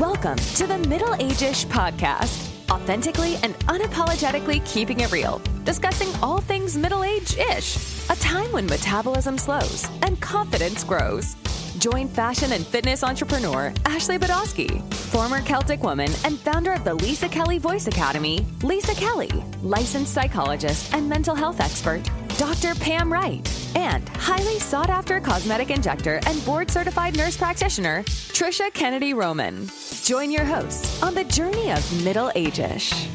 Welcome to the Middle Age-ish podcast, authentically and unapologetically keeping it real, discussing all things middle-age-ish, a time when metabolism slows and confidence grows. Join fashion and fitness entrepreneur Ashley Badowski, former Celtic woman and founder of the Lisa Kelly Voice Academy, Lisa Kelly, licensed psychologist and mental health expert, Dr. Pam Wright, and highly sought-after cosmetic injector and board-certified nurse practitioner, Trisha Kennedy Roman. Join your hosts on the journey of Middle Age-ish.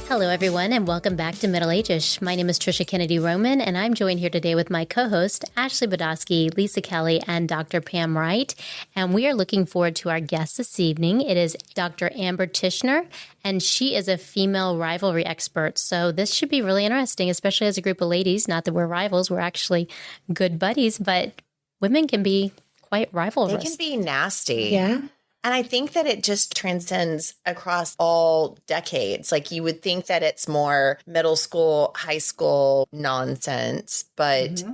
Hello, everyone, and welcome back to Middle Age-ish. My name is Trisha Kennedy Roman, and I'm joined here today with my co-host, Ashley Badowski, Lisa Kelly, and Dr. Pam Wright. And we are looking forward to our guest this evening. It is Dr. Amber Tichenor, and she is a female rivalry expert. So this should be really interesting, especially as a group of ladies. Not that we're rivals, we're actually good buddies, but women can be quite rivalrous. They can be nasty. Yeah. And I think that it just transcends across all decades. Like you would think that it's more middle school, high school nonsense. But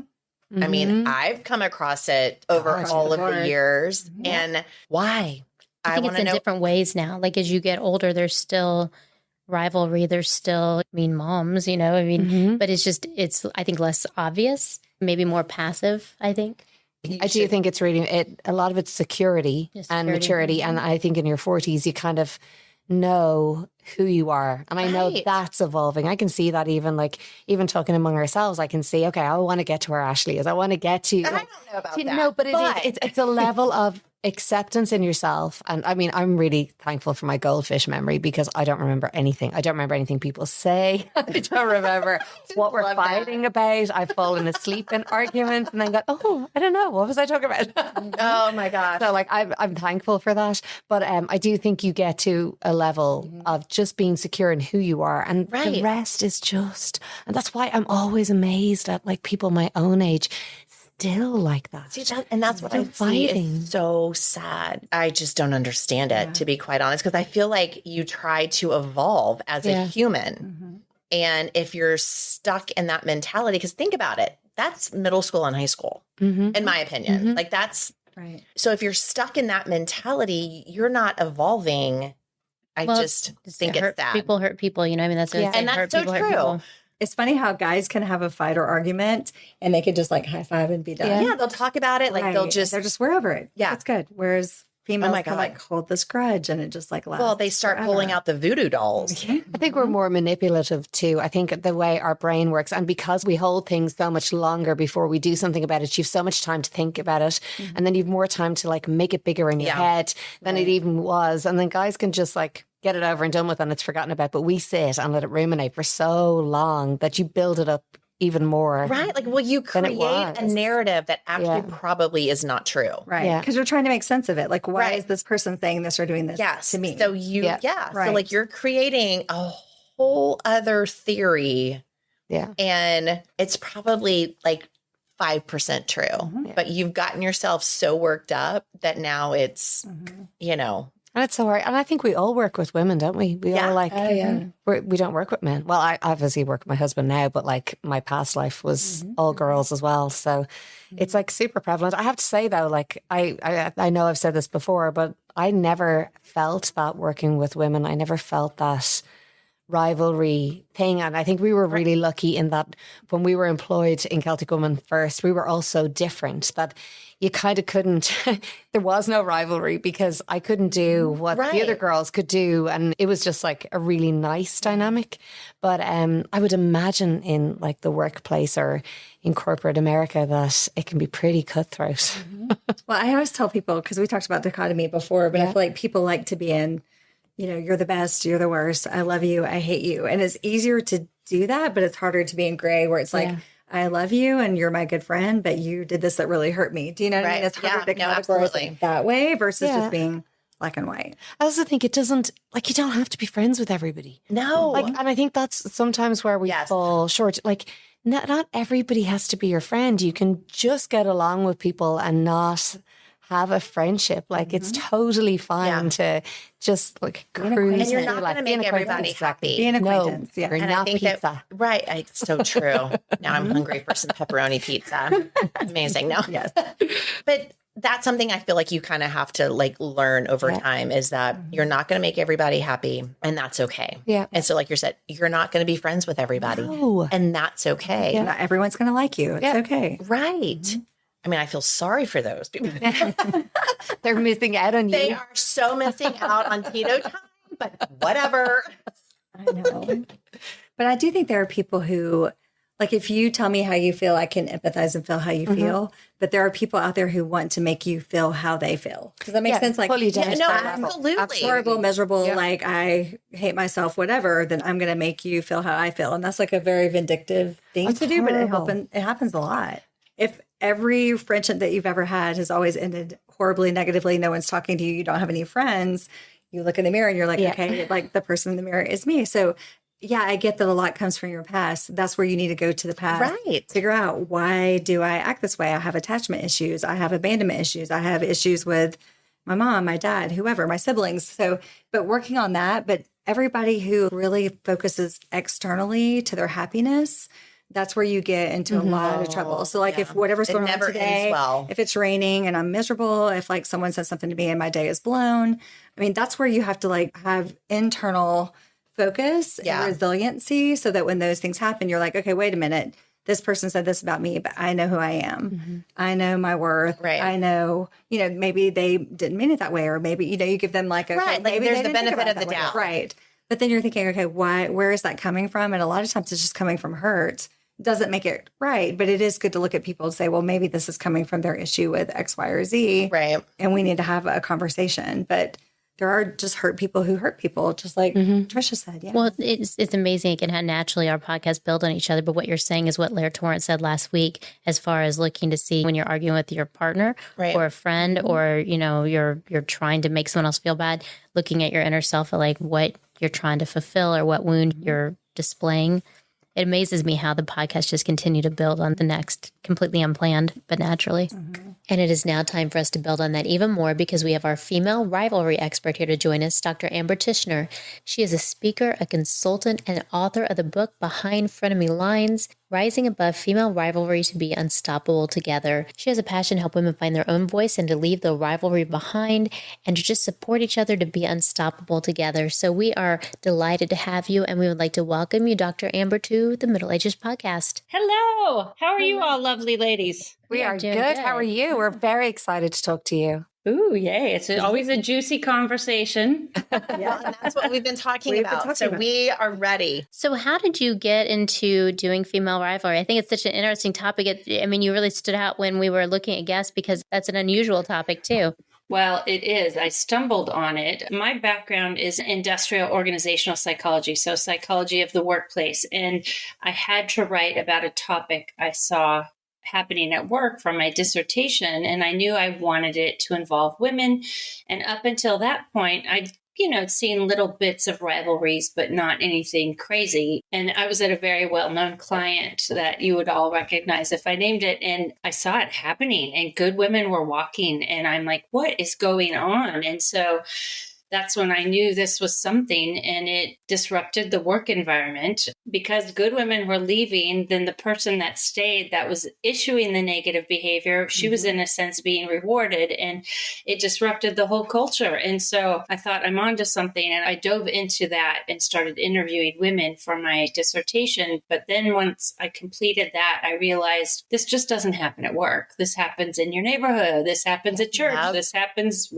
I mean, I've come across it over all of the years. And why? I think it's in different ways now. Like as you get older, there's still rivalry. There's still mean moms, you know, but it's I think less obvious, maybe more passive, I think. I do think it's really, a lot of it's security and maturity. And I think in your 40s, you kind of know who you are. And I know that's evolving. I can see that even talking among ourselves, I can see, okay, I want to get to where Ashley is. I want to get to. I don't know about that. No, but it's a level of acceptance in yourself. And I mean, I'm really thankful for my goldfish memory because I don't remember anything. I don't remember anything people say. I don't remember what we're fighting about. I've fallen asleep in arguments and then go, oh, I don't know. What was I talking about? Oh my gosh. So I'm thankful for that. But I do think you get to a level of just being secure in who you are. And the rest is just, and that's why I'm always amazed at like people my own age still like that. See, that's what I see is so sad. I just don't understand it, to be quite honest, because I feel like you try to evolve as a human. And if you're stuck in that mentality, because think about it, that's middle school and high school, in my opinion. Like that's right. So if you're stuck in that mentality, you're not evolving. I just think it's sad. People hurt people, you know, I mean, that's and that's so true. It's funny how guys can have a fight or argument and they could just like high five and be done. Yeah, they'll talk about it. Like they're just we're over it. Yeah, it's good. Whereas females can like hold this grudge and it just like lasts. Well, they start pulling out the voodoo dolls. I think we're more manipulative too. I think the way our brain works, and because we hold things so much longer before we do something about it, you've so much time to think about it, and then you've more time to like make it bigger in your head than it even was. And then guys can just like get it over and done with and it's forgotten about. But we sit and let it ruminate for so long that you build it up even more. Right. Like, well, you create a narrative that actually probably is not true. Right. Because you're trying to make sense of it. Like, why is this person saying this or doing this to me? So so like you're creating a whole other theory. Yeah. And it's probably like 5% true. But you've gotten yourself so worked up that now it's, you know. And it's so hard. And I think we all work with women, don't we? We all like, we don't work with men. Well, I obviously work with my husband now, but like my past life was all girls as well. So it's like super prevalent. I have to say though, like I know I've said this before, but I never felt that working with women. I never felt that rivalry thing. And I think we were really lucky in that when we were employed in Celtic Woman first, we were all so different that you kind of couldn't, there was no rivalry because I couldn't do what the other girls could do. And it was just like a really nice dynamic. But I would imagine in like the workplace or in corporate America that it can be pretty cutthroat. Well, I always tell people, because we talked about dichotomy before, but I feel like people like to be in, you know, you're the best, you're the worst, I love you, I hate you. And it's easier to do that, but it's harder to be in gray where it's like, I love you and you're my good friend, but you did this that really hurt me. Do you know what I mean? It's harder to categorize it that way versus just being black and white. I also think it doesn't, like, you don't have to be friends with everybody. No. Like, and I think that's sometimes where we fall short. Like, not everybody has to be your friend. You can just get along with people and not have a friendship. Like it's totally fine to just like cruise. And you're not going to make everybody happy. Be an acquaintance. You're not pizza. It's so true. Now I'm hungry for some pepperoni pizza. Amazing. No. Yes. But that's something I feel like you kind of have to like learn over time, is that you're not going to make everybody happy, and that's okay. Yeah. And so like you said, you're not going to be friends with everybody, and that's okay. Not everyone's going to like you. It's okay. Right. I mean, I feel sorry for those people. They're missing out on you. They are so missing out on Tito time, but whatever. I know. But I do think there are people who, like, if you tell me how you feel, I can empathize and feel how you feel. But there are people out there who want to make you feel how they feel. Does that make sense? Like, absolutely. Horrible, miserable, like I hate myself, whatever, then I'm going to make you feel how I feel. And that's like a very vindictive thing to do, but it happens a lot. If every friendship that you've ever had has always ended horribly negatively, no one's talking to you, you don't have any friends, you look in the mirror and you're like, okay, like the person in the mirror is me. So yeah, I get that a lot comes from your past. That's where you need to go to the past. Right. Figure out, why do I act this way? I have attachment issues. I have abandonment issues. I have issues with my mom, my dad, whoever, my siblings. So, but working on that, but everybody who really focuses externally to their happiness, that's where you get into a lot of trouble. So like if whatever's going on today, if it's raining and I'm miserable, if like someone says something to me and my day is blown, I mean, that's where you have to like have internal focus and resiliency, so that when those things happen, you're like, okay, wait a minute. This person said this about me, but I know who I am. I know my worth. Right. I know, maybe they didn't mean it that way, or maybe, you give them like, okay, maybe there's the benefit of the doubt. Right. But then you're thinking, okay, where is that coming from? And a lot of times it's just coming from hurt. Doesn't make it right, but it is good to look at people and say, well, maybe this is coming from their issue with X, Y, or Z. Right. And we need to have a conversation. But there are just hurt people who hurt people, just like Trisha said. Yeah. Well, it's amazing again how naturally our podcasts build on each other. But what you're saying is what Lair Torrance said last week, as far as looking to see when you're arguing with your partner or a friend, or you're trying to make someone else feel bad, looking at your inner self, like what you're trying to fulfill or what wound you're displaying. It amazes me how the podcast just continue to build on the next, completely unplanned, but naturally. And it is now time for us to build on that even more, because we have our female rivalry expert here to join us, Dr. Amber Tichenor. She is a speaker, a consultant, and author of the book Behind Frenemy Lines, Rising Above Female Rivalry to Be Unstoppable Together. She has a passion to help women find their own voice and to leave the rivalry behind, and to just support each other to be unstoppable together. So we are delighted to have you, and we would like to welcome you, Dr. Amber, to the Middle Ages podcast. Hello. How are you all, lovely ladies? We are good. How are you? We're very excited to talk to you. Ooh, yay. It's always a juicy conversation. And that's what we've been talking about. So we are ready. So how did you get into doing female rivalry? I think it's such an interesting topic. You really stood out when we were looking at guests, because that's an unusual topic too. Well, it is. I stumbled on it. My background is industrial organizational psychology, so psychology of the workplace. And I had to write about a topic I saw happening at work for my dissertation, and I knew I wanted it to involve women. And up until that point, I'd seen little bits of rivalries, but not anything crazy. And I was at a very well-known client that you would all recognize if I named it. And I saw it happening, and good women were walking, and I'm like, what is going on? And so that's when I knew this was something, and it disrupted the work environment, because good women were leaving. Then the person that stayed, that was issuing the negative behavior, she was in a sense being rewarded, and it disrupted the whole culture. And so I thought, I'm onto something. And I dove into that and started interviewing women for my dissertation. But then once I completed that, I realized this just doesn't happen at work. This happens in your neighborhood. This happens at church. This happens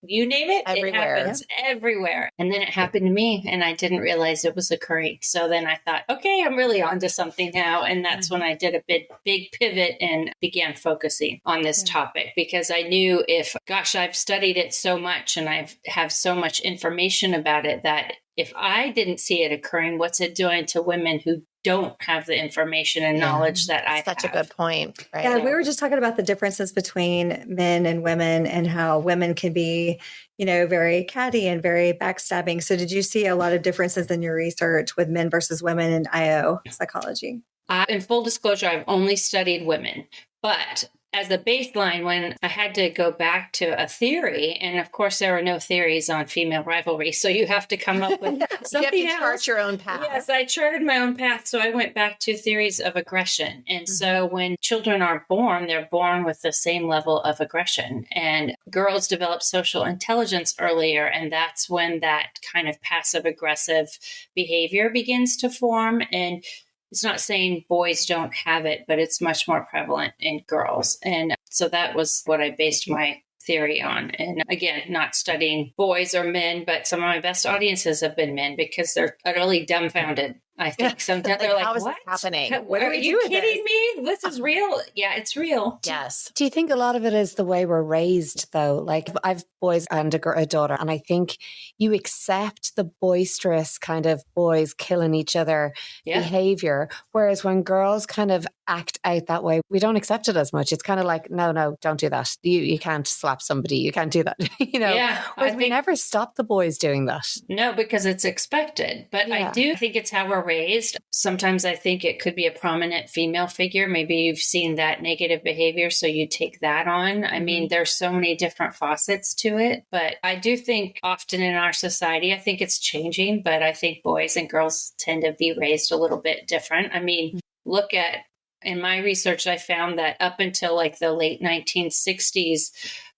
you name it, everywhere. It happens everywhere. And then it happened to me, and I didn't realize it was occurring. So then I thought, okay, I'm really onto something now. And that's when I did a big pivot and began focusing on this topic, because I knew I've studied it so much and I have so much information about it, that if I didn't see it occurring, what's it doing to women who don't have the information and knowledge that I have? Such a good point. Right? Yeah, we were just talking about the differences between men and women, and how women can be, very catty and very backstabbing. So did you see a lot of differences in your research with men versus women in IO psychology? In full disclosure, I've only studied women, but as a baseline, when I had to go back to a theory, and of course there are no theories on female rivalry, so you have to come up with something you have to chart your own path. Yes, I charted my own path. So I went back to theories of aggression. And so when children are born, they're born with the same level of aggression. And girls develop social intelligence earlier. And that's when that kind of passive aggressive behavior begins to form. And it's not saying boys don't have it, but it's much more prevalent in girls. And so that was what I based my theory on. And again, not studying boys or men, but some of my best audiences have been men because they're utterly dumbfounded. I think sometimes they're like, how is what? this happening? What are you kidding me? This is real. Yeah, it's real. Yes. Do you think a lot of it is the way we're raised, though? Like, I've boys and a daughter, and I think you accept the boisterous kind of boys killing each other behavior, whereas when girls kind of act out that way, we don't accept it as much. It's kind of like, no, don't do that. You can't slap somebody. You can't do that. Yeah, whereas we never stop the boys doing that. No, because it's expected. But I do think it's how we're raised. Sometimes I think it could be a prominent female figure. Maybe you've seen that negative behavior, so you take that on. I mean, there's so many different facets to it. But I do think often in our society, I think it's changing, but I think boys and girls tend to be raised a little bit different. I mean, look at, in my research, I found that up until like the late 1960s,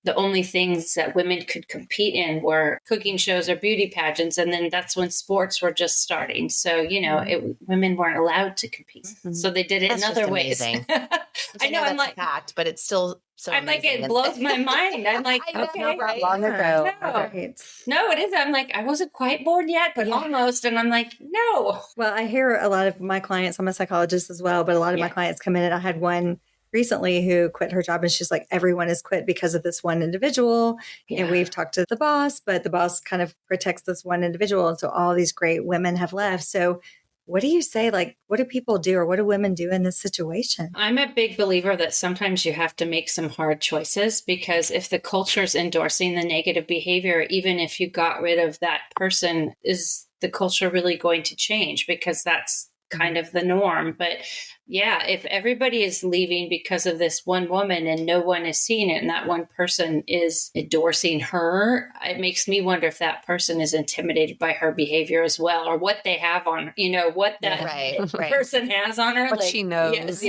the only things that women could compete in were cooking shows or beauty pageants. And then that's when sports were just starting. So, women weren't allowed to compete. So they did it in other ways. I know, I'm like, fact, but it's still so I'm like, it blows my mind. I'm like, okay. Right? Long ago. No, it is. I'm like, I wasn't quite born yet, but almost. And I'm like, no. Well, I hear a lot of my clients, I'm a psychologist as well, but a lot of my clients come in, and I had one recently who quit her job, and she's like, everyone has quit because of this one individual. And we've talked to the boss, but the boss kind of protects this one individual. And so all these great women have left. So what do you say? Like, what do people do, or what do women do in this situation? I'm a big believer that sometimes you have to make some hard choices, because if the culture is endorsing the negative behavior, even if you got rid of that person, is the culture really going to change? Because that's kind of the norm. But if everybody is leaving because of this one woman and no one is seeing it, and that one person is endorsing her, it makes me wonder if that person is intimidated by her behavior as well, or what they have on, what that person has on her. What she knows.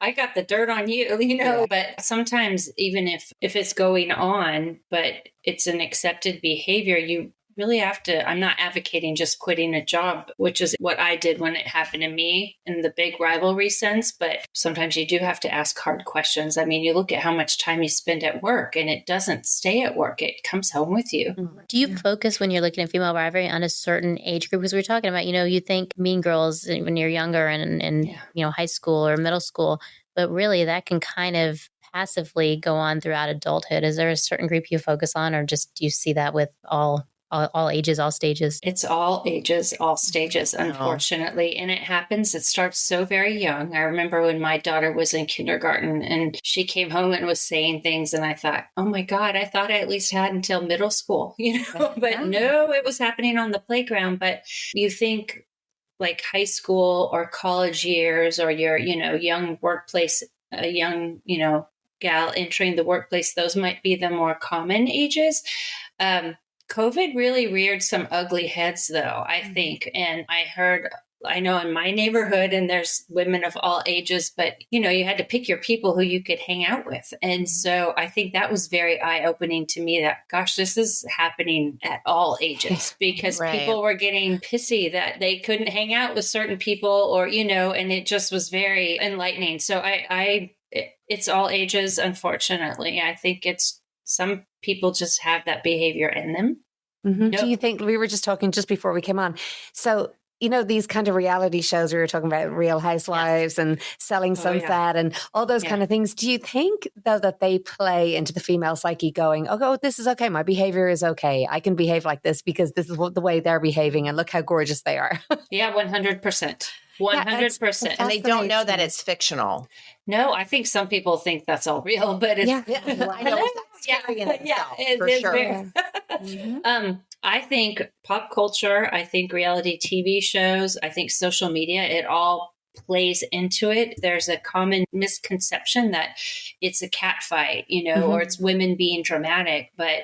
I got the dirt on you, but sometimes even if it's going on, but it's an accepted behavior, you really have to, I'm not advocating just quitting a job, which is what I did when it happened to me in the big rivalry sense. But sometimes you do have to ask hard questions. I mean, you look at how much time you spend at work, and it doesn't stay at work. It comes home with you. Do you focus when you're looking at female rivalry on a certain age group? Because we were talking about, you think Mean Girls when you're younger and high school or middle school, but really that can kind of passively go on throughout adulthood. Is there a certain group you focus on, or just do you see that with all ages, all stages? It's all ages, all stages, unfortunately. And it starts so very young. I remember when my daughter was in kindergarten and she came home and was saying things, and I thought, oh my God, I thought I at least had until middle school, but no, it was happening on the playground. But you think like high school or college years, or your, young workplace, a young, gal entering the workplace, those might be the more common ages. COVID really reared some ugly heads, though, I think. And I know in my neighborhood, and there's women of all ages, but, you had to pick your people who you could hang out with. And so I think that was very eye-opening to me that, gosh, this is happening at all ages, because people were getting pissy that they couldn't hang out with certain people, or, and it just was very enlightening. So it's all ages, unfortunately. I think it's some people just have that behavior in them. Mm-hmm. Do you think, we were just talking just before we came on, so these kind of reality shows we were talking about, Real Housewives and Selling Sunset and all those kind of things, do you think though that they play into the female psyche going, oh, this is okay, my behavior is okay, I can behave like this because this is the way they're behaving, and look how gorgeous they are? 100%. 100%. And they don't know that it's fictional. No, I think some people think that's all real, but it's I know that's scary in itself, for sure. I think pop culture, I think reality TV shows, I think social media, it all plays into it. There's a common misconception that it's a cat fight, or it's women being dramatic. But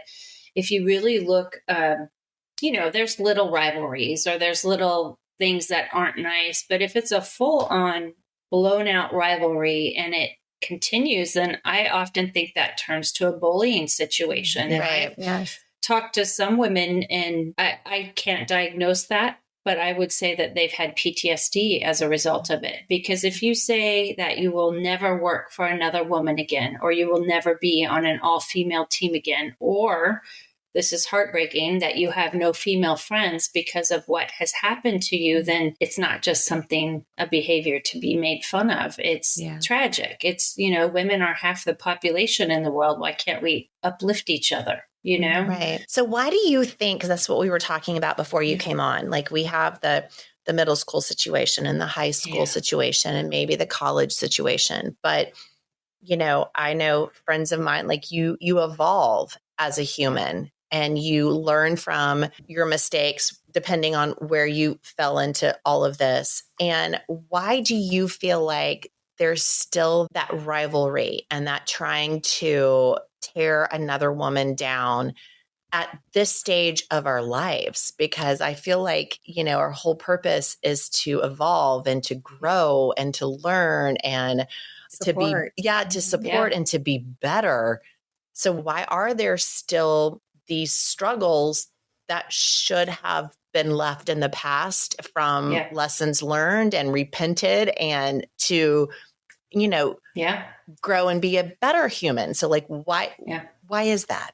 if you really look, there's little rivalries or there's little things that aren't nice. But if it's a full on blown out rivalry and it continues, then I often think that turns to a bullying situation. Right. And I've talked to some women, and I can't diagnose that, but I would say that they've had PTSD as a result of it. Because if you say that you will never work for another woman again, or you will never be on an all-female team again, or this is heartbreaking that you have no female friends because of what has happened to you, then it's not just a behavior to be made fun of. It's tragic. It's, women are half the population in the world. Why can't we uplift each other? Right. So why do you think, because that's what we were talking about before you came on, like we have the middle school situation and the high school situation and maybe the college situation. But, I know friends of mine, like you evolve as a human and you learn from your mistakes depending on where you fell into all of this. And why do you feel like there's still that rivalry and that trying to tear another woman down at this stage of our lives? Because I feel like, our whole purpose is to evolve and to grow and to learn and support. to support and to be better. So why are there still these struggles that should have been left in the past from lessons learned and repented and to, grow and be a better human? So like, why is that?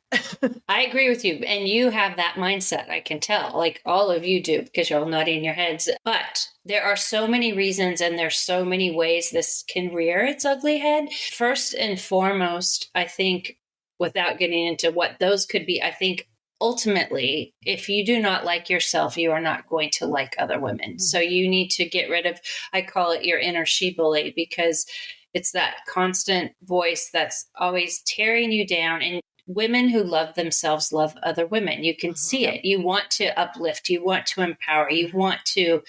I agree with you. And you have that mindset. I can tell, like all of you do, because you're all nodding your heads. But there are so many reasons and there's so many ways this can rear its ugly head. First and foremost, I think, without getting into what those could be, I think ultimately, if you do not like yourself, you are not going to like other women. Mm-hmm. So you need to get rid of, I call it your inner she-bully, because it's that constant voice that's always tearing you down. And women who love themselves love other women. You can see it. You want to uplift, you want to empower, you want to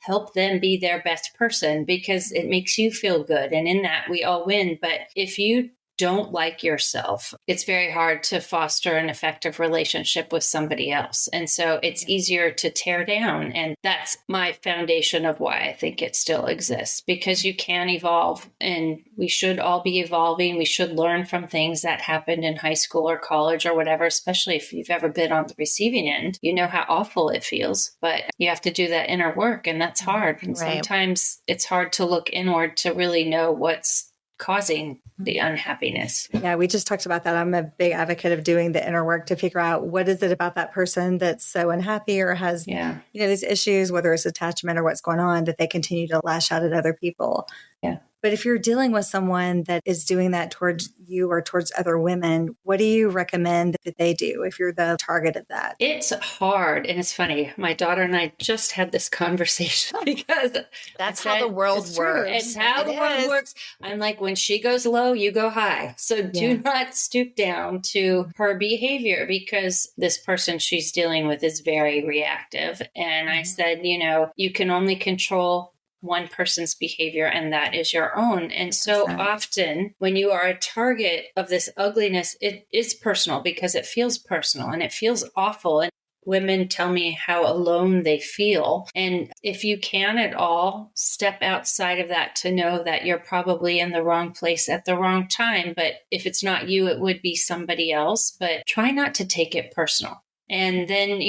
help them be their best person because it makes you feel good. And in that, we all win. But if you don't like yourself, it's very hard to foster an effective relationship with somebody else. And so it's easier to tear down. And that's my foundation of why I think it still exists, because you can evolve and we should all be evolving. We should learn from things that happened in high school or college or whatever, especially if you've ever been on the receiving end. You know how awful it feels, but you have to do that inner work, and that's hard. And sometimes it's hard to look inward to really know what's causing the unhappiness. Yeah, we just talked about that. I'm a big advocate of doing the inner work to figure out what is it about that person that's so unhappy or has, these issues, whether it's attachment or what's going on, that they continue to lash out at other people. Yeah. But if you're dealing with someone that is doing that towards you or towards other women, what do you recommend that they do if you're the target of that? It's hard. And it's funny. My daughter and I just had this conversation because that's how the world works. It's how the world works. I'm like, when she goes low, you go high. So do not stoop down to her behavior, because this person she's dealing with is very reactive. And I said, you can only control one person's behavior, and that is your own. And so often when you are a target of this ugliness, it is personal because it feels personal and it feels awful. And women tell me how alone they feel. And if you can at all, step outside of that to know that you're probably in the wrong place at the wrong time. But if it's not you, it would be somebody else. But try not to take it personal. And then,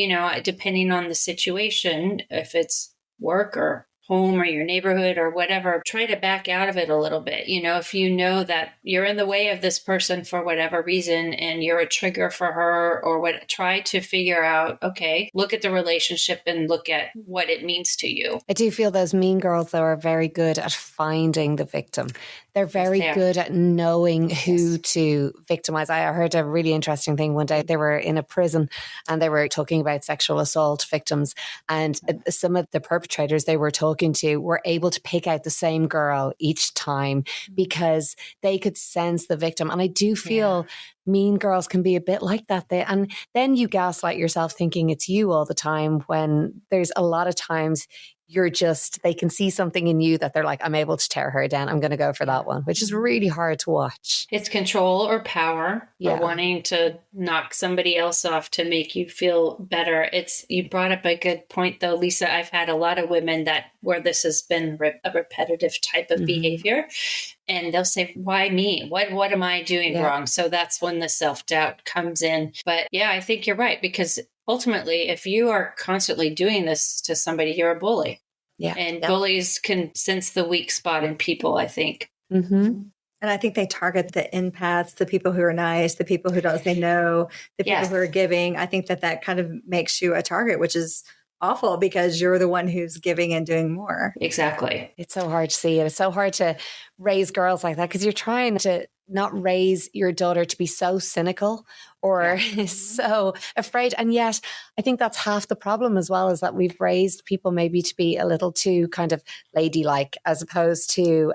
depending on the situation, if it's work or home or your neighborhood or whatever, try to back out of it a little bit. If you know that you're in the way of this person for whatever reason and you're a trigger for her or what, try to figure out, okay, look at the relationship and look at what it means to you. I do feel those mean girls, though, are very good at finding the victim. They're very good at knowing who to victimize. I heard a really interesting thing one day. They were in a prison and they were talking about sexual assault victims, and some of the perpetrators they were talking to were able to pick out the same girl each time because they could sense the victim. And I do feel mean girls can be a bit like that. And then you gaslight yourself thinking it's you all the time, when there's a lot of times they can see something in you that they're like, I'm able to tear her down. I'm going to go for that one, which is really hard to watch. It's control or power or wanting to knock somebody else off to make you feel better. You brought up a good point though, Lisa. I've had a lot of women where this has been a repetitive type of behavior, and they'll say, why me? What am I doing wrong? So that's when the self-doubt comes in. But yeah, I think you're right, because ultimately, if you are constantly doing this to somebody, you're a bully. Yeah. And bullies can sense the weak spot in people, I think. Mm-hmm. And I think they target the empaths, the people who are nice, the people who don't say no, the people who are giving. I think that kind of makes you a target, which is awful because you're the one who's giving and doing more. Exactly. It's so hard to see it. It's so hard to raise girls like that because you're trying to not raise your daughter to be so cynical or so afraid. And yet I think that's half the problem as well, is that we've raised people maybe to be a little too kind of ladylike, as opposed to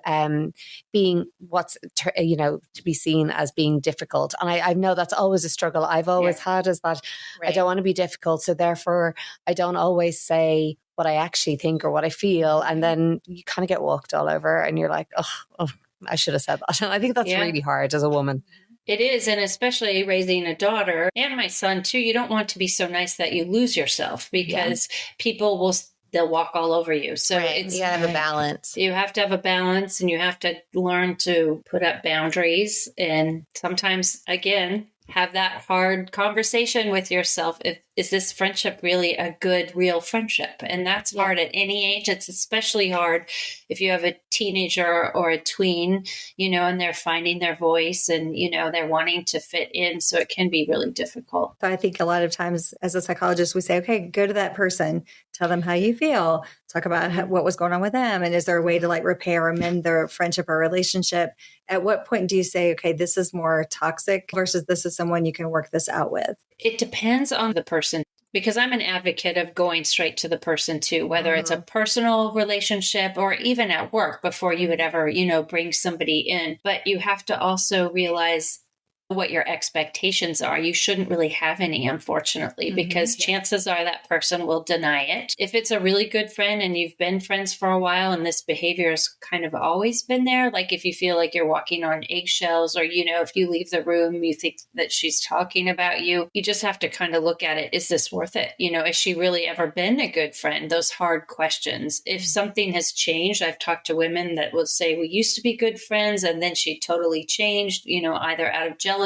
being to be seen as being difficult. And I know that's always a struggle I've always had, is that I don't want to be difficult. So therefore I don't always say what I actually think or what I feel. And then you kind of get walked all over and you're like, oh, I should have said that. And I think that's really hard as a woman. It is. And especially raising a daughter and my son too, you don't want to be so nice that you lose yourself, because people they'll walk all over you. So it's, you have a balance. You have to have a balance, and you have to learn to put up boundaries. And sometimes, again, have that hard conversation with yourself. Is this friendship really a good, real friendship? And that's hard at any age. It's especially hard if you have a teenager or a tween, and they're finding their voice and, they're wanting to fit in. So it can be really difficult. So I think a lot of times as a psychologist, we say, okay, go to that person, tell them how you feel, talk about what was going on with them. And is there a way to repair or mend their friendship or relationship? At what point do you say, okay, this is more toxic versus this is someone you can work this out with? It depends on the person, because I'm an advocate of going straight to the person too, whether it's a personal relationship or even at work before you would ever, bring somebody in. But you have to also realize what your expectations are. You shouldn't really have any, unfortunately, because chances are that person will deny it. If it's a really good friend and you've been friends for a while and this behavior has kind of always been there, like if you feel like you're walking on eggshells, or, if you leave the room, you think that she's talking about you, you just have to kind of look at it. Is this worth it? Has she really ever been a good friend? Those hard questions. If something has changed, I've talked to women that will say, we used to be good friends and then she totally changed, either out of jealousy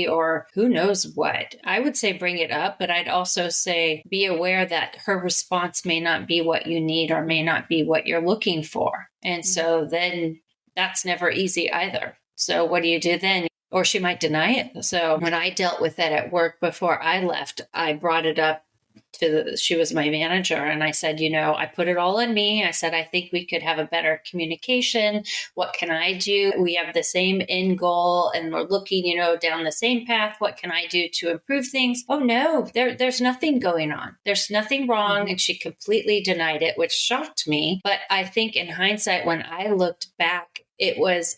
or who knows what. I would say bring it up, but I'd also say be aware that her response may not be what you need or may not be what you're looking for. And so then that's never easy either. So what do you do then? Or she might deny it. So when I dealt with that at work before I left, I brought it up she was my manager. And I said, I put it all on me. I said, I think we could have a better communication. What can I do? We have the same end goal and we're looking, down the same path. What can I do to improve things? Oh no, there's nothing going on. There's nothing wrong. And she completely denied it, which shocked me. But I think in hindsight, when I looked back, it was,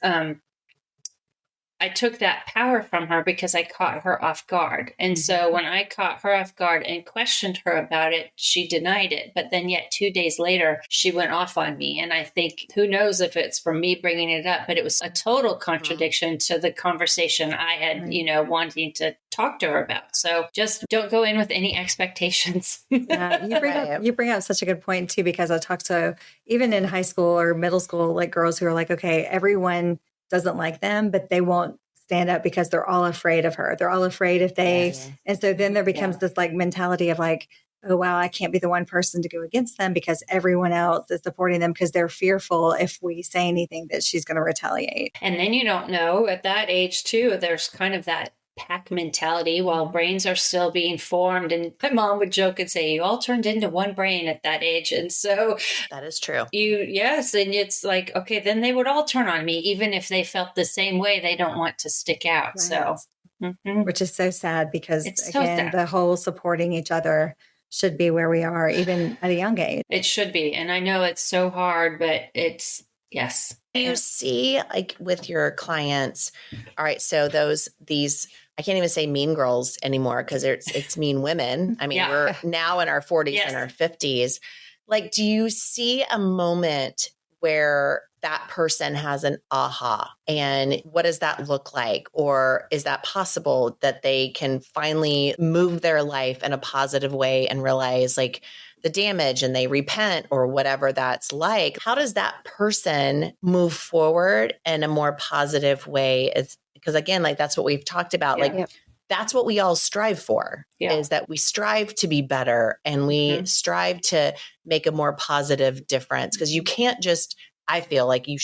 I took that power from her because I caught her off guard. And so when I caught her off guard and questioned her about it, she denied it. But then yet 2 days later, she went off on me. And I think, who knows if it's from me bringing it up, but it was a total contradiction to the conversation I had, wanting to talk to her about. So just don't go in with any expectations. You bring up such a good point too, because I talk to, even in high school or middle school, girls who are like, okay, everyone doesn't like them, but they won't stand up because they're all afraid of her. They're all afraid if they, and so then there becomes this mentality of oh, wow, I can't be the one person to go against them because everyone else is supporting them because they're fearful if we say anything that she's going to retaliate. And then you don't know at that age too, there's kind of that pack mentality while brains are still being formed. And my mom would joke and say, you all turned into one brain at that age. And so that is true. And it's like, okay, then they would all turn on me, even if they felt the same way. They don't want to stick out. Right. So, which is so sad because again, the whole supporting each other should be where we are, even at a young age. It should be. And I know it's so hard, but it's, yes. You see, with your clients, all right, so these, I can't even say mean girls anymore because it's mean women. I mean, we're now in our 40s and our 50s. Like, do you see a moment where that person has an aha? And what does that look like? Or is that possible that they can finally move their life in a positive way and realize like the damage and they repent or whatever that's like? How does that person move forward in a more positive way? Because again, like that's what we've talked about. Like that's what we all strive for, is that we strive to be better and we strive to make a more positive difference. Because you can't just, I feel like you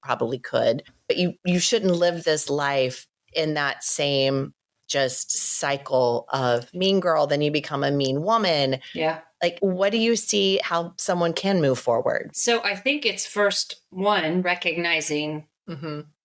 probably could, but you shouldn't live this life in that same just cycle of mean girl, then you become a mean woman. Yeah. Like, what do you see how someone can move forward? So I think it's first one, recognizing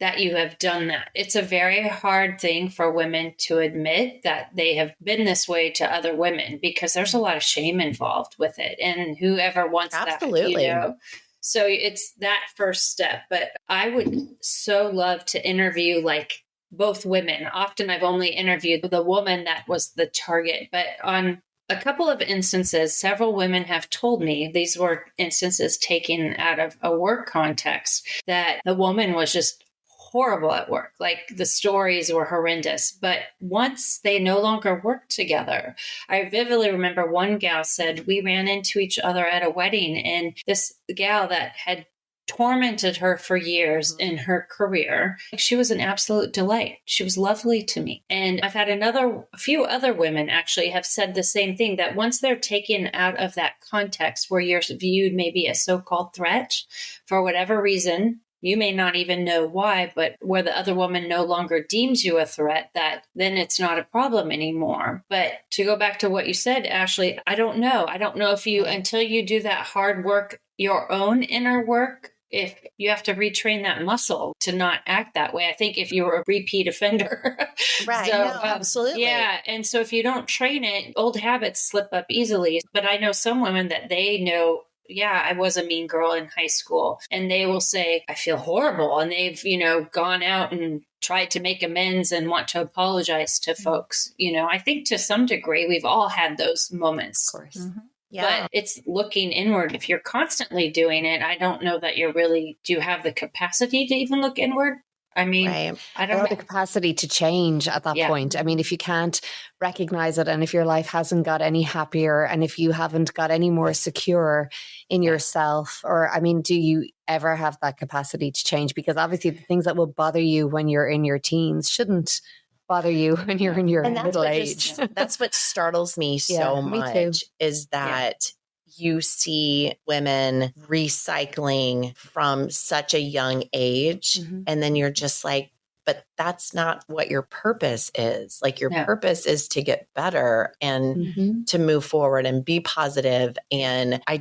that you have done that. It's a very hard thing for women to admit that they have been this way to other women, because there's a lot of shame involved with it. And whoever wants Absolutely. that, so it's that first step. But I would so love to interview like both women. Often I've only interviewed the woman that was the target, but on a couple of instances, several women have told me, these were instances taken out of a work context, that the woman was just horrible at work. Like the stories were horrendous. But once they no longer worked together, I vividly remember one gal said, we ran into each other at a wedding, and this gal that had tormented her for years in her career, she was an absolute delight. She was lovely to me. And I've had a few other women actually have said the same thing, that once they're taken out of that context where you're viewed maybe a so-called threat for whatever reason, you may not even know why, but where the other woman no longer deems you a threat, that then it's not a problem anymore. But to go back to what you said, Ashley, I don't know. I don't know if you, until you do that hard work, your own inner work, if you have to retrain that muscle to not act that way. I think if you're a repeat offender. Right. So, no, absolutely. Yeah. And so if you don't train it, old habits slip up easily. But I know some women that they know, I was a mean girl in high school, and they will say, I feel horrible. And they've, gone out and tried to make amends and want to apologize to folks. I think to some degree, we've all had those moments. Of course. Yeah. But it's looking inward. If you're constantly doing it, I don't know that do you have the capacity to even look inward? I mean, right. I don't know. The capacity to change at that point. I mean, if you can't recognize it, and if your life hasn't got any happier, and if you haven't got any more secure in yourself, or, I mean, do you ever have that capacity to change? Because obviously the things that will bother you when you're in your teens shouldn't bother you when you're in your middle age. That's what startles me so much, is that you see women recycling from such a young age. And then you're just like, but that's not what your purpose is. Like your purpose is to get better and to move forward and be positive. And I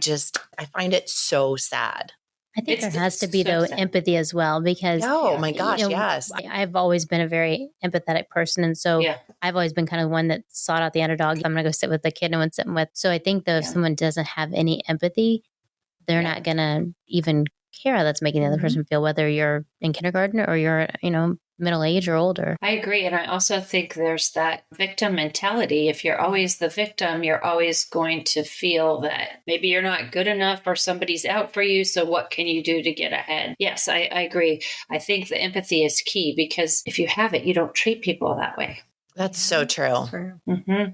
find it so sad. I think there has to be, though, empathy as well, because, oh my gosh, yes. I've always been a very empathetic person. And so I've always been kind of one that sought out the underdog. I'm going to go sit with the kid no one's sitting with. So I think, though, if someone doesn't have any empathy, they're not going to even care how that's making the other person feel, whether you're in kindergarten or you're, middle age or older. I agree. And I also think there's that victim mentality. If you're always the victim, you're always going to feel that maybe you're not good enough or somebody's out for you. So what can you do to get ahead? Yes, I agree. I think the empathy is key, because if you have it, you don't treat people that way. That's so true.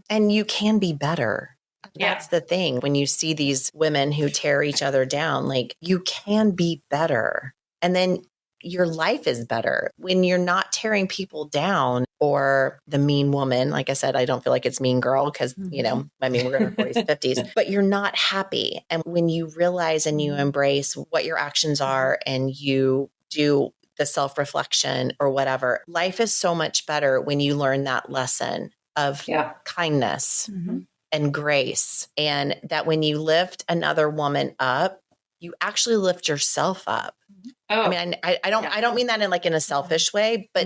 And you can be better. That's the thing. When you see these women who tear each other down, like, you can be better. And then your life is better when you're not tearing people down, or the mean woman. Like I said, I don't feel like it's mean girl, because, we're in our 40s, 50s, but you're not happy. And when you realize and you embrace what your actions are, and you do the self-reflection or whatever, life is so much better when you learn that lesson of kindness and grace. And that when you lift another woman up, you actually lift yourself up. Oh, I mean, I don't mean that in a selfish way, but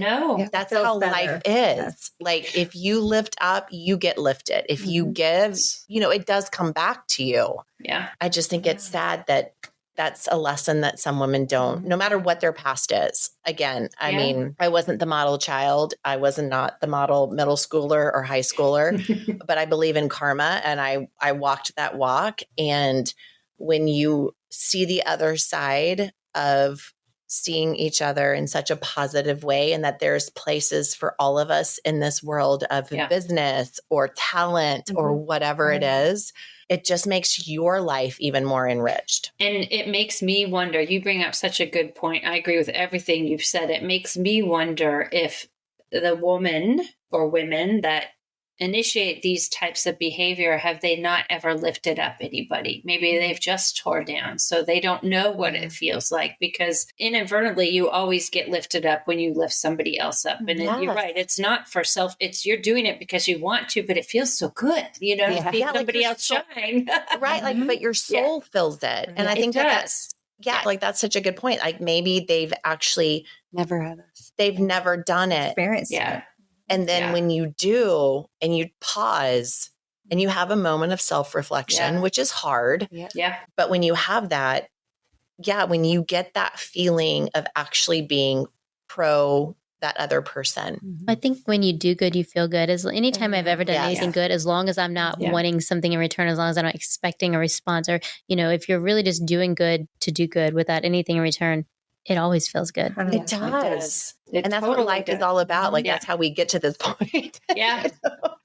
that's how life is. Like, if you lift up, you get lifted. If you give, it does come back to you. Yeah. I just think it's sad that that's a lesson that some women don't, no matter what their past is. Again, I mean, I wasn't the model child. I was not the model middle schooler or high schooler, but I believe in karma, and I walked that walk, and when you see the other side of seeing each other in such a positive way, and that there's places for all of us in this world of business or talent or whatever it is, it just makes your life even more enriched. And it makes me wonder, you bring up such a good point. I agree with everything you've said. It makes me wonder if the woman or women that initiate these types of behavior, have they not ever lifted up anybody? Maybe they've just tore down, so they don't know what it feels like, because inadvertently you always get lifted up when you lift somebody else up. And you're right, it's not for self, it's you're doing it because you want to, but it feels so good, you know, to see somebody else shine. Right, like, but your soul feels it. And I think that's like, that's such a good point. Like, maybe they've actually never had us. They've never done it. Experienced it. And then when you do, and you pause and you have a moment of self-reflection, which is hard. But when you have that, when you get that feeling of actually being pro that other person. I think when you do good, you feel good. As anytime I've ever done anything good, as long as I'm not wanting something in return, as long as I'm not expecting a response, or, you know, if you're really just doing good to do good without anything in return, it always feels good. It does. And that's what life is all about. Like, that's how we get to this point.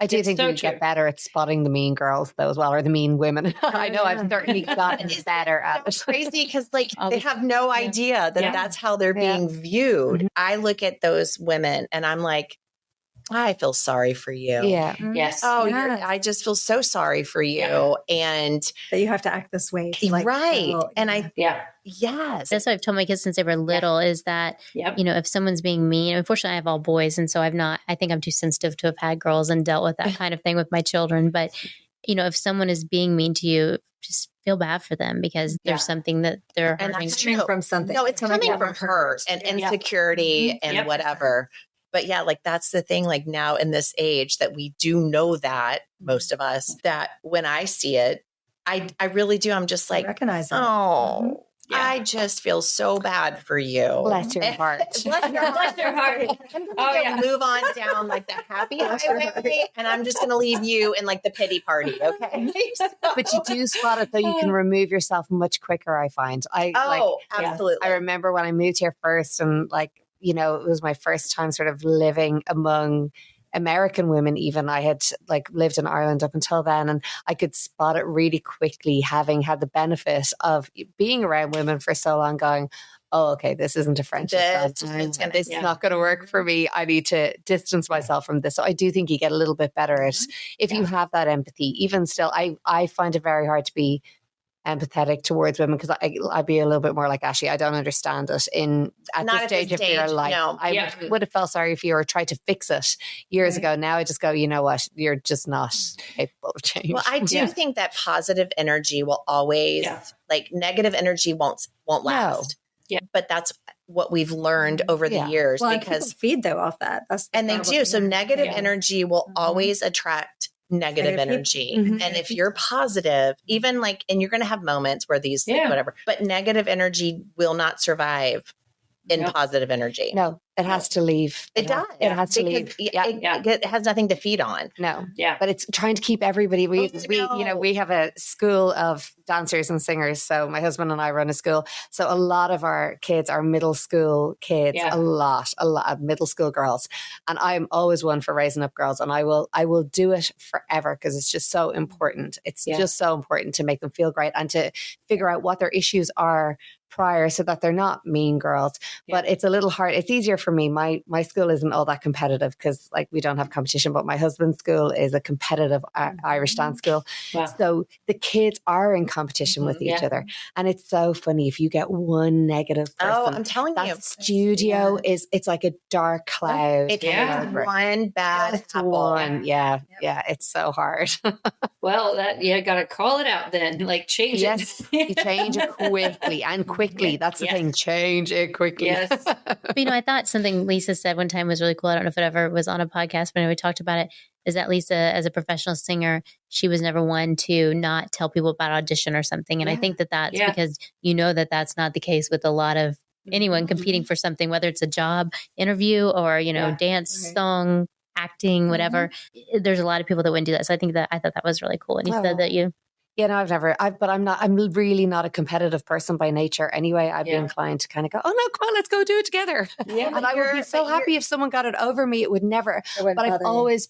I do think we get better at spotting the mean girls, though, as well, or the mean women. I know I've certainly gotten better at it. It's crazy because, like, they have no idea that that's how they're being viewed. I look at those women and I'm like, I feel sorry for you. Yes. Oh, I just feel so sorry for you. And that you have to act this way. To, like, and That's what I've told my kids since they were little is that, you know, if someone's being mean, unfortunately I have all boys. And so I think I'm too sensitive to have had girls and dealt with that kind of thing with my children. But, you know, if someone is being mean to you, just feel bad for them, because there's something that they're hurting from something. No, it's coming from hurt and insecurity and whatever. But like, that's the thing, like, now in this age that we do know that, most of us, that when I see it, I really do. I'm just like, recognize it. Oh, I just feel so bad for you. Bless your heart. Bless your heart. I'm move on down like the happy highway, and I'm just going to leave you in like the pity party. Okay. But you do spot it, though. You can remove yourself much quicker, I find. Absolutely. I remember when I moved here first, and like, you know, it was my first time sort of living among American women. Even I had like lived in Ireland up until then, and I could spot it really quickly, having had the benefit of being around women for so long, going, oh, okay, this isn't a friendship. And this is not going to work for me. I need to distance myself from this. So I do think you get a little bit better at if you have that empathy. Even still, I find it very hard to be empathetic towards women, because I'd be a little bit more like Ashley. I don't understand it at this stage of your life. No. I would have felt sorry for you or tried to fix it years ago. Now I just go, you know what, you're just not capable of change. Well, I do think that positive energy will always, like, negative energy won't last. But that's what we've learned over the years, because people feed though off that. And they do. So negative energy will always attract negative energy. And if you're positive, even like, and you're going to have moments where these, whatever, but negative energy will not survive in positive energy. No, it has to leave. It does. It has to leave. It has nothing to feed on. No. But it's trying to keep everybody. We have a school of dancers and singers. So my husband and I run a school. So a lot of our kids are middle school kids. A lot of middle school girls. And I'm always one for raising up girls. And I will do it forever, because it's just so important. It's just so important to make them feel great and to figure out what their issues are prior, so that they're not mean girls. But it's a little hard. It's easier for me. My school isn't all that competitive, because like we don't have competition, but my husband's school is a competitive Irish dance school. So the kids are in competition with each other. And it's so funny if you get one negative person. I'm telling you. Studio it's like a dark cloud. It has one bad apple. It's so hard. Well, that you got to call it out then, like change it. You change it quickly and quickly. That's the thing. Change it quickly. Yes. But, you know, I thought something Lisa said one time was really cool. I don't know if it ever was on a podcast, but we talked about it, is that Lisa, as a professional singer, she was never one to not tell people about audition or something. And I think that's because you know that that's not the case with a lot of anyone competing for something, whether it's a job interview or, you know, dance, song, acting, whatever. There's a lot of people that wouldn't do that. So I thought that was really cool. And you said that you I'm really not a competitive person by nature anyway. I'd be inclined to kind of go, oh no, come on, let's go do it together. Yeah, and I would be so happy if someone got it over me. It would never, but I've always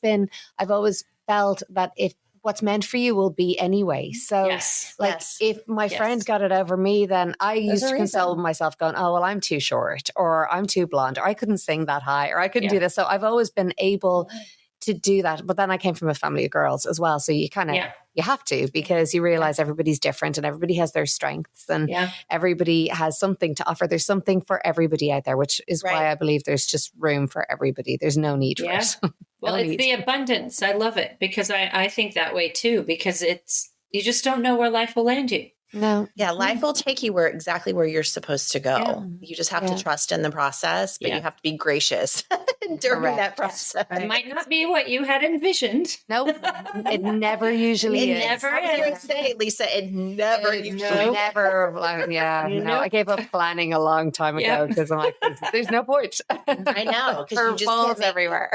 felt that if what's meant for you will be anyway. So if my friend got it over me, then I used to console myself going, oh, well, I'm too short, or I'm too blonde, or I couldn't sing that high, or I couldn't do this. So I've always been able to do that. But then I came from a family of girls as well. So you kind of, you have to, because you realize everybody's different and everybody has their strengths and everybody has something to offer. There's something for everybody out there, which is why I believe there's just room for everybody. There's no need for it. Well, it's the abundance. I love it, because I think that way too, because you just don't know where life will land you. No. Yeah, life will take you exactly where you're supposed to go. Yeah. You just have to trust in the process, but you have to be gracious during that process. It might not be what you had envisioned. Nope. It never usually is. Never is. Say, Lisa, it never usually. Never. No, I gave up planning a long time ago because I'm like, there's no point. I know. Because you just balls everywhere.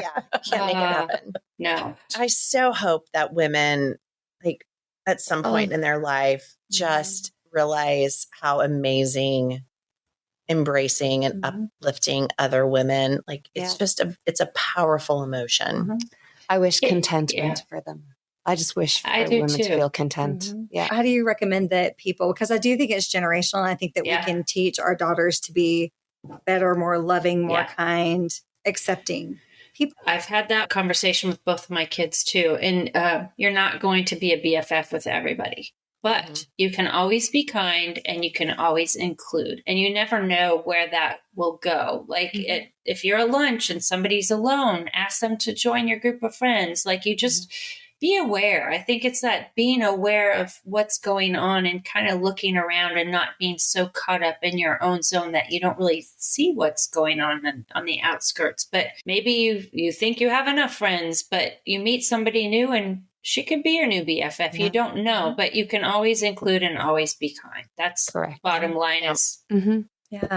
Can't make it happen. No. I so hope that women, like, at some point in their life, just realize how amazing embracing and uplifting other women. Like, it's just it's a powerful emotion. I wish contentment for them. I just wish for women to feel content. Yeah. How do you recommend that people, because I do think it's generational. And I think that we can teach our daughters to be better, more loving, more kind, accepting people. I've had that conversation with both of my kids too. And you're not going to be a BFF with everybody, but you can always be kind and you can always include, and you never know where that will go. Like if you're at lunch and somebody's alone, ask them to join your group of friends. Like, you just be aware. I think it's that being aware of what's going on and kind of looking around and not being so caught up in your own zone that you don't really see what's going on the outskirts. But maybe you think you have enough friends, but you meet somebody new and she could be your new BFF. You don't know, but you can always include and always be kind. That's correct. Bottom line is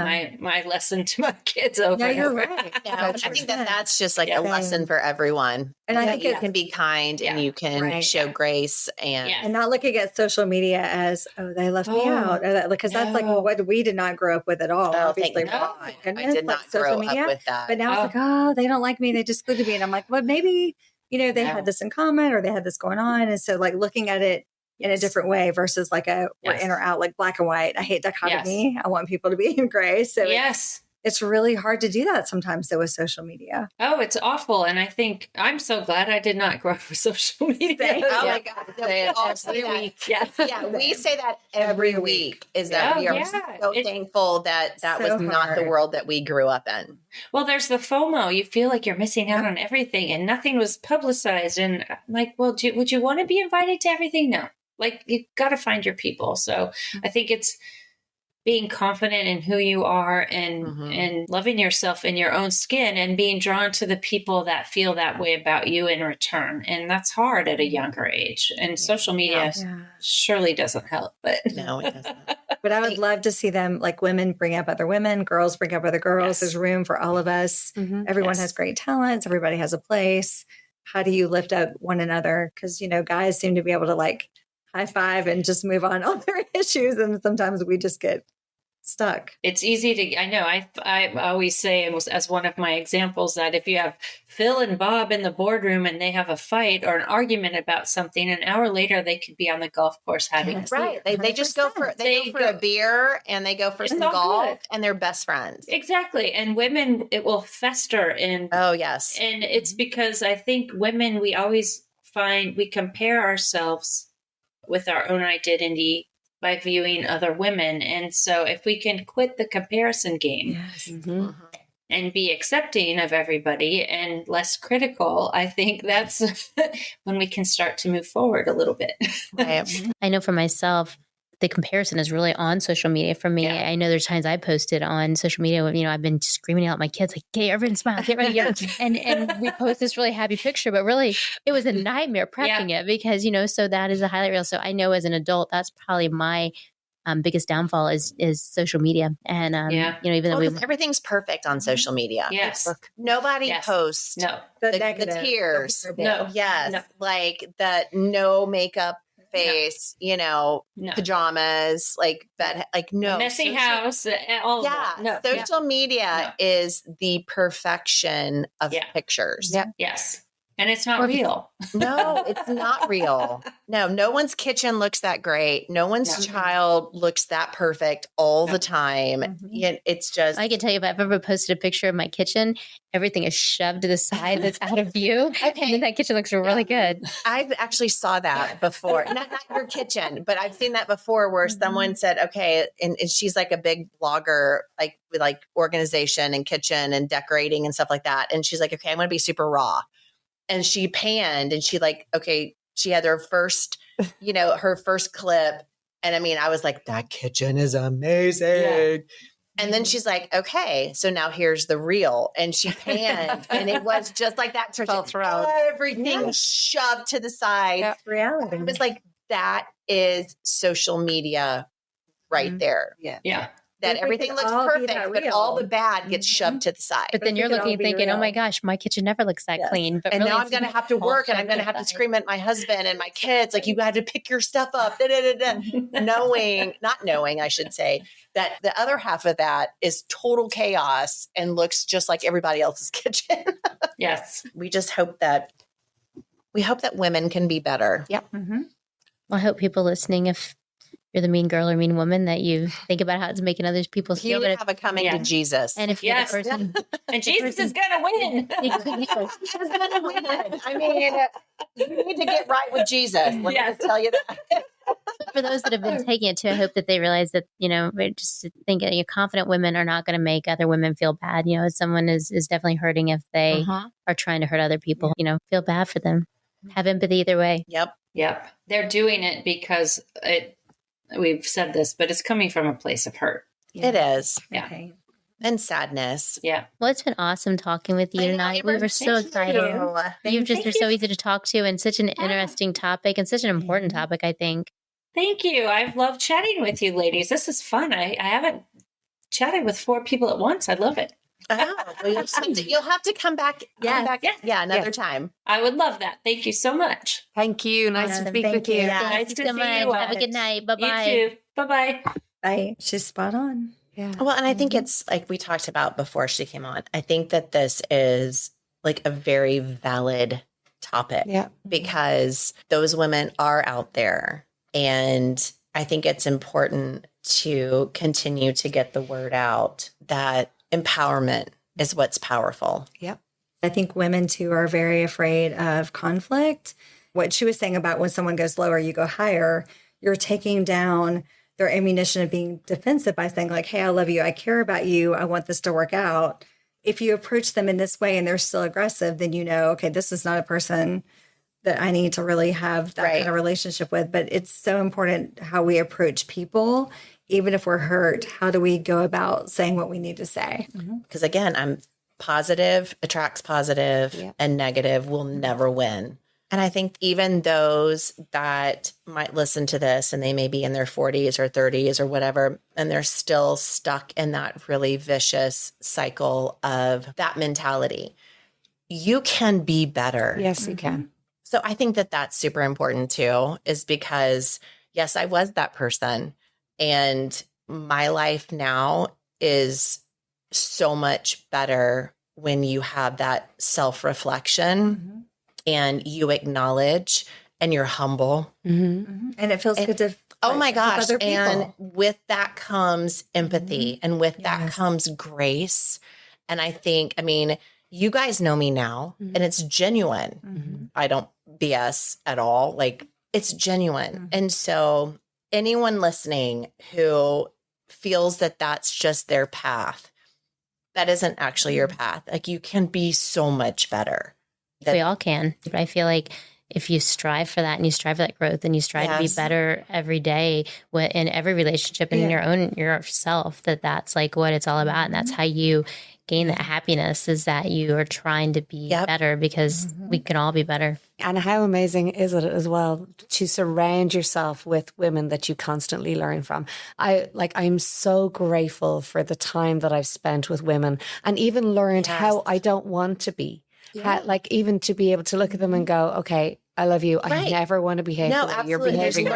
my lesson to my kids over. Yeah, you're right. I think that's just like a lesson for everyone. And I think you can be kind and you can show grace and not looking at social media as, oh, they left me out, or that, because that's like what we did not grow up with at all. Obviously, I did not grow up with that. But now it's like, oh, they don't like me. They just excluded me. And I'm like, well, maybe, they had this in common, or they had this going on. And so, like, looking at it in a different way versus like we're in or out, like black and white. I hate dichotomy. I want people to be in gray. So it's really hard to do that sometimes though with social media. Oh, it's awful. And I think I'm so glad I did not grow up with social media. My God. Every week. We say that every week, is that we are so thankful that was not the world that we grew up in. Well, there's the FOMO. You feel like you're missing out on everything and nothing was publicized. And I'm like, well, would you want to be invited to everything? No. Like, you got to find your people. So I think it's being confident in who you are and loving yourself in your own skin and being drawn to the people that feel that way about you in return. And that's hard at a younger age. And social media surely doesn't help. But no, it doesn't. But I would love to see them, like, women bring up other women, girls bring up other girls. There's room for all of us. Everyone has great talents. Everybody has a place. How do you lift up one another? Because, guys seem to be able to, like, high five and just move on all their issues. And sometimes we just get stuck. It's easy to, I know, I always say as one of my examples that if you have Phil and Bob in the boardroom and they have a fight or an argument about something, an hour later they could be on the golf course having They just go for a beer and they go for some golf and they're best friends. Exactly. And women, it will fester. And it's because I think women, we always find we compare ourselves with our own identity by viewing other women. And so if we can quit the comparison game and be accepting of everybody and less critical, I think that's when we can start to move forward a little bit. I know for myself, the comparison is really on social media for me. I know there's times I posted on social media, I've been screaming out at my kids, like, "Okay, everyone smile, get ready." And we post this really happy picture, but really it was a nightmare prepping it because, so that is a highlight reel. So I know as an adult, that's probably my biggest downfall is social media. And, even though everything's perfect on social media. Yes. Nobody posts the tears. Like that no makeup face, No. pajamas, like that, like no. Messy house, all of that. No. Social media is the perfection of pictures. Yep. Yes. And it's not real. No, it's not real. No one's kitchen looks that great. No one's child looks that perfect all the time. It's just. I can tell you if I've ever posted a picture of my kitchen, everything is shoved to the side that's out of view. Okay. And then that kitchen looks really good. I've actually saw that before. Not your kitchen, but I've seen that before where someone said, okay, and she's like a big blogger, like with like organization and kitchen and decorating and stuff like that. And she's like, okay, I'm going to be super raw. And she panned and she like, okay, she had her first, her first clip. And I mean, I was like, that kitchen is amazing. Yeah. And then she's like, okay, so now here's the reel. And she panned and it was just like that. Everything shoved to the side. That's reality. It was like, that is social media right there. Yeah. Yeah. That everything looks perfect, but all the bad gets shoved to the side. But then you're looking thinking, oh my gosh, my kitchen never looks that clean. But and really now I'm going to have to work and I'm going to have to scream at my husband and my kids, like, you had to pick your stuff up, not knowing, I should say, that the other half of that is total chaos and looks just like everybody else's kitchen. Yes. We just hope that women can be better. Yep. Well, I hope people listening, if you're the mean girl or mean woman, that you think about how it's making other people feel. You have a coming to Jesus. And if you're the person, and Jesus is going to win. He's going to win. I mean, you need to get right with Jesus. Let me tell you that. For those that have been taking it too, I hope that they realize that, just thinking confident women are not going to make other women feel bad. Someone is definitely hurting if they are trying to hurt other people, feel bad for them. Have empathy either way. Yep. They're doing it because we've said this, but it's coming from a place of hurt. It is. Yeah. Okay. And sadness. Yeah. Well, it's been awesome talking with you tonight. We were so excited. You're so easy to talk to and such an interesting topic and such an important topic, I think. Thank you. I've loved chatting with you ladies. This is fun. I haven't chatted with 4 people at once. I love it. Oh, well, you'll have to come back. Another time. I would love that. Thank you so much. Thank you. Nice to speak with you. Nice to see you. Have a good night. Bye-bye. You too. Bye-bye. Bye. She's spot on. Yeah. Well, and I think it's like we talked about before she came on. I think that this is like a very valid topic. Yeah. Because those women are out there. And I think it's important to continue to get the word out that empowerment is what's powerful. Yep. I think women too are very afraid of conflict. What she was saying about when someone goes lower, you go higher, you're taking down their ammunition of being defensive by saying like, hey, I love you. I care about you. I want this to work out. If you approach them in this way and they're still aggressive, then okay, this is not a person that I need to really have that kind of relationship with. But it's so important how we approach people. Even if we're hurt, how do we go about saying what we need to say? Because again, I'm positive attracts positive and negative will never win. And I think even those that might listen to this and they may be in their 40s or 30s or whatever, and they're still stuck in that really vicious cycle of that mentality, you can be better. Yes, you can. So I think that that's super important too, is because yes, I was that person. And my life now is so much better when you have that self-reflection and you acknowledge and you're humble. And it feels good to oh my gosh. And with that comes empathy and with that comes grace. And I think, you guys know me now and it's genuine. I don't BS at all. Like it's genuine. And so anyone listening who feels that that's just their path, that isn't actually your path. Like you can be so much better. We all can. But I feel like if you strive for that and you strive for that growth and you strive to be better every day in every relationship and in yourself, that's like what it's all about. And that's how you gain that happiness, is that you are trying to be better, because we can all be better. And how amazing is it as well to surround yourself with women that you constantly learn from? I'm so grateful for the time that I've spent with women and even learned how I don't want to be. How, even to be able to look at them and go, okay, I love you. I never want to behave the way you're behaving.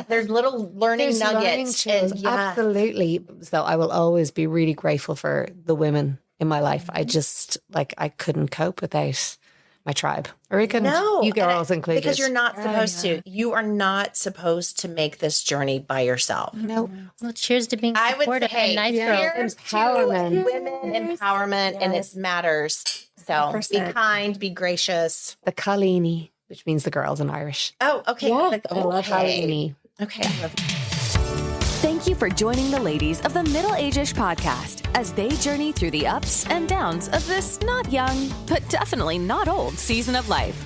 There's little learning nuggets. Absolutely. So I will always be really grateful for the women in my life. I just, like, I couldn't cope without my tribe. Or you girls included. Because you're not supposed to. You are not supposed to make this journey by yourself. No. Well, cheers to being supportive and nice girls. Empowerment. Women empowerment, and it matters. So 100%. Be kind, be gracious. The Colini, which means the girls in Irish. Oh, okay. Yeah, I love Colini. Okay. Thank you for joining the ladies of the Middle Age-ish podcast as they journey through the ups and downs of this not young, but definitely not old season of life.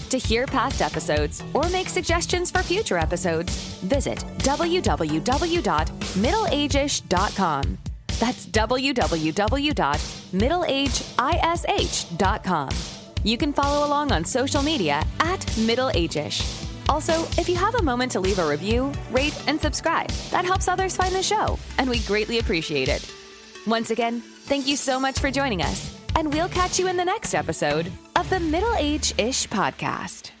To hear past episodes or make suggestions for future episodes, visit www.middleageish.com. That's www.middleageish.com. You can follow along on social media at Middle Age-ish. Also, if you have a moment to leave a review, rate, and subscribe, that helps others find the show, and we greatly appreciate it. Once again, thank you so much for joining us, and we'll catch you in the next episode of the Middle Age-ish podcast.